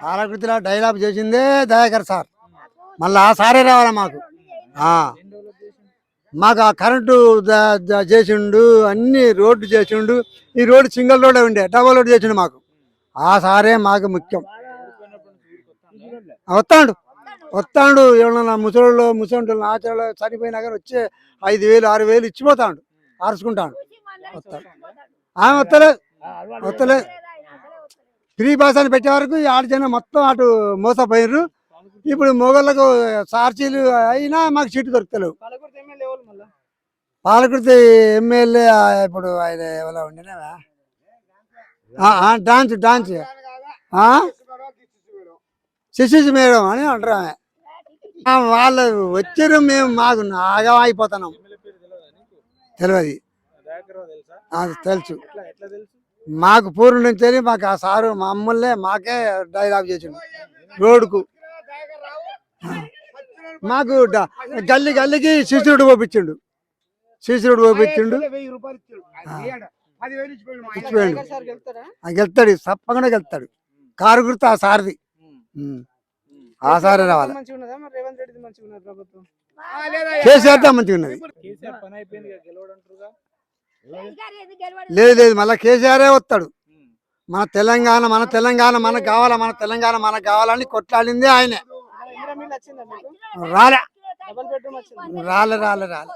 పాలకుర్తిలో dialogue చేసిందే Dayakar sir. మళ్ళీ ఆ సారే రావాలా మాకు. మాకు ఆ కరెంటు చేసిండు, అన్ని రోడ్డు చేసిండు. ఈ రోడ్డు సింగిల్ రోడ్డే ఉండే, డబల్ రోడ్డు చేసిండు మాకు. ఆ సారే మాకు ముఖ్యం. వస్తాడు వస్తాడు ఏమన్నా ముసలి ఆచరణ చనిపోయినా కానీ వచ్చే 5,000 6,000 ఇచ్చిపోతాడు, ఆర్చుకుంటాడు. వస్తాడు. ఆమె వస్తలే ఫ్రీ బస్ అని పెట్టే వరకు ఆడజన మొత్తం అటు మోసపోయిర్రు. ఇప్పుడు మొగళ్ళకు సార్చీలు అయినా మాకు సీటు దొరుకుతలేవు. పాలకుర్తి ఎమ్మెల్యే ఇప్పుడు ఆయన ఎవరో ఉండినా డాన్స్ శశి మేడం అని అంటారు. ఆమె వాళ్ళు వచ్చారు, మేము మాకు నాగా అయిపోతున్నాం. తెలియదు, తెలుసు మాకు పూర్వం నుంచి. మాకు ఆ సారు మమ్మల్ని మాకే డైలాగ్ చేసిండు రోడ్డుకు. మాకు గల్లీ గల్లీకి శిశుడు పంపించిండు, శిశుడు పంపించిండు. గెలుతాడు, తప్పకుండా గెలుతాడు. కారు గుర్తు ఆ సారది. ఆ సారే రావాలి. కేసీఆర్ మంచిగా ఉన్నది. లేదు లేదు, మళ్ళీ కేసీఆరే వస్తాడు. మన తెలంగాణ మనకు కావాలా, మన తెలంగాణ మనకు కావాలని కొట్లాడింది ఆయనే. రాలే రాలే రాలే రాలే.